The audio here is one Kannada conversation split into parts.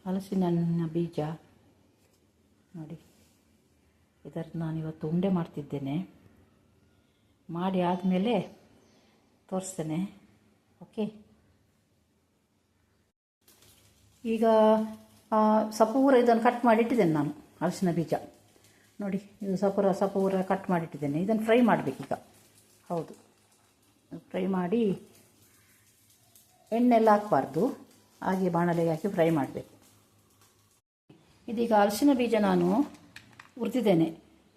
ಹಲಸಿನ ಹಣ್ಣಿನ ಬೀಜ ನೋಡಿ, ಇದನ್ನು ನಾನಿವತ್ತು ಉಂಡೆ ಮಾಡ್ತಿದ್ದೇನೆ. ಮಾಡಿ ಆದಮೇಲೆ ತೋರಿಸ್ತೇನೆ. ಓಕೆ, ಈಗ ಸಪೂರ ಇದನ್ನು ಕಟ್ ಮಾಡಿಟ್ಟಿದ್ದೇನೆ ನಾನು. ಹಲಸಿನ ಬೀಜ ನೋಡಿ, ಇದು ಸಪೂರ ಕಟ್ ಮಾಡಿಟ್ಟಿದ್ದೇನೆ. ಇದನ್ನು ಫ್ರೈ ಮಾಡಬೇಕೀಗ. ಹೌದು, ಫ್ರೈ ಮಾಡಿ ಎಣ್ಣೆಲ್ಲ ಹಾಕಬಾರ್ದು, ಹಾಗೆ ಬಾಣಲೆಗೆ ಹಾಕಿ ಫ್ರೈ ಮಾಡಬೇಕು. ಇದೀಗ ಹಲಸಿನ ಬೀಜ ನಾನು ಹುರಿದಿದ್ದೇನೆ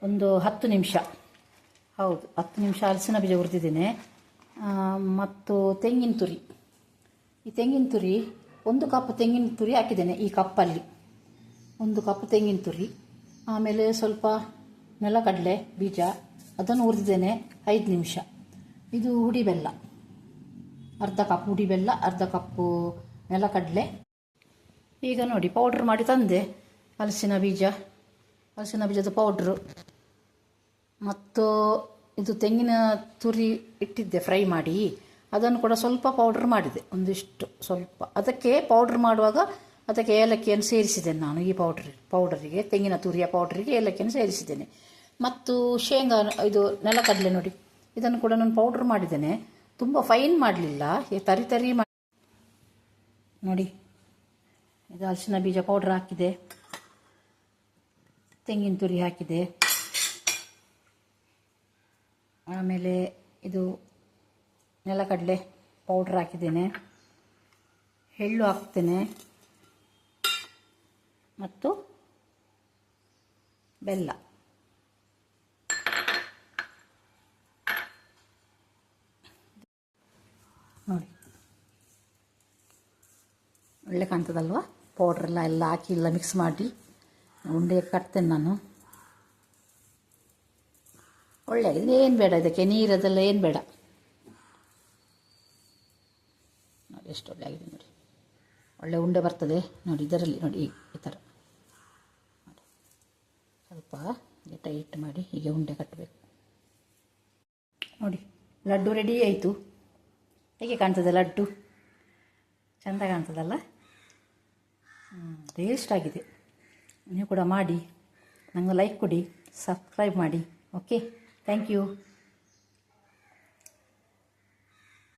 ಒಂದು 10 ನಿಮಿಷ. ಹೌದು, 10 ನಿಮಿಷ ಹಲಸಿನ ಬೀಜ ಹುರಿದಿದ್ದೇನೆ. ಮತ್ತು ತೆಂಗಿನ ತುರಿ, ಈ ತೆಂಗಿನ ತುರಿ 1 ಕಪ್ ತೆಂಗಿನ ತುರಿ ಹಾಕಿದ್ದೇನೆ ಈ ಕಪ್ಪಲ್ಲಿ. 1 ಕಪ್ ತೆಂಗಿನ ತುರಿ, ಆಮೇಲೆ ಸ್ವಲ್ಪ ನೆಲಗಡಲೆ ಬೀಜ, ಅದನ್ನು ಹುರಿದಿದ್ದೇನೆ 5 ನಿಮಿಷ. ಇದು ಹುಡಿ ಬೆಲ್ಲ, ಅರ್ಧ ಕಪ್ ಹುಡಿ ಬೆಲ್ಲ, ಅರ್ಧ ಕಪ್ಪು ನೆಲಗಡಲೆ. ಈಗ ನೋಡಿ, ಪೌಡ್ರ್ ಮಾಡಿ ತಂದೆ ಹಲಸಿನ ಬೀಜದ ಪೌಡ್ರು. ಮತ್ತು ಇದು ತೆಂಗಿನ ತುರಿ ಇಟ್ಟಿದ್ದೆ ಫ್ರೈ ಮಾಡಿ, ಅದನ್ನು ಕೂಡ ಸ್ವಲ್ಪ ಪೌಡ್ರ್ ಮಾಡಿದೆ, ಒಂದಿಷ್ಟು ಸ್ವಲ್ಪ. ಅದಕ್ಕೆ ಪೌಡ್ರ್ ಮಾಡುವಾಗ ಅದಕ್ಕೆ ಏಲಕ್ಕಿಯನ್ನು ಸೇರಿಸಿದ್ದೇನೆ ನಾನು. ಈ ಪೌಡರಿಗೆ, ತೆಂಗಿನ ತುರಿಯ ಪೌಡ್ರಿಗೆ ಏಲಕ್ಕಿಯನ್ನು ಸೇರಿಸಿದ್ದೇನೆ. ಮತ್ತು ಶೇಂಗಾ, ಇದು ನೆಲಗಡಲೆ ನೋಡಿ, ಇದನ್ನು ಕೂಡ ನಾನು ಪೌಡ್ರ್ ಮಾಡಿದ್ದೇನೆ. ತುಂಬ ಫೈನ್ ಮಾಡಲಿಲ್ಲ, ತರಿ ನೋಡಿ. ಇದು ಹಲಸಿನ ಬೀಜ ಪೌಡ್ರ್ ಹಾಕಿದೆ, ತೆಂಗಿನ ತುರಿ ಹಾಕಿದೆ, ಆಮೇಲೆ ಇದು ನೆಲಗಡಲೆ ಪೌಡ್ರ್ ಹಾಕಿದ್ದೇನೆ, ಎಳ್ಳು ಹಾಕ್ತೇನೆ ಮತ್ತು ಬೆಲ್ಲ. ನೋಡಿ, ಒಳ್ಳೆ ಕಾಣ್ತದಲ್ವ? ಪೌಡ್ರೆಲ್ಲ ಹಾಕಿ ಎಲ್ಲ ಮಿಕ್ಸ್ ಮಾಡಿ ಉಂಡೆ ಕಟ್ತೇನೆ ನಾನು. ಒಳ್ಳೆ ಏನು ಬೇಡ, ಇದಕ್ಕೆ ನೀರದೆಲ್ಲ ಏನು ಬೇಡ. ನೋಡಿ ಎಷ್ಟು ಒಳ್ಳೆ ಆಗಿದೆ ನೋಡಿ, ಒಳ್ಳೆ ಉಂಡೆ ಬರ್ತದೆ ನೋಡಿ. ಇದರಲ್ಲಿ ನೋಡಿ ಈ ಥರ ನೋಡಿ, ಸ್ವಲ್ಪ ಟೈಟ್ ಮಾಡಿ ಹೀಗೆ ಉಂಡೆ ಕಟ್ಟಬೇಕು. ನೋಡಿ, ಲಡ್ಡು ರೆಡಿ ಆಯಿತು. ಹೇಗೆ ಕಾಣ್ತದೆ ಲಡ್ಡು? ಚೆಂದ ಕಾಣ್ತದಲ್ಲ? ಟೇಸ್ಟ್ ಆಗಿದೆ. ನೀವು ಕೂಡ ಮಾಡಿ, ನನಗೆ ಲೈಕ್ ಕೊಡಿ, ಸಬ್ಸ್ಕ್ರೈಬ್ ಮಾಡಿ. Okay, thank you.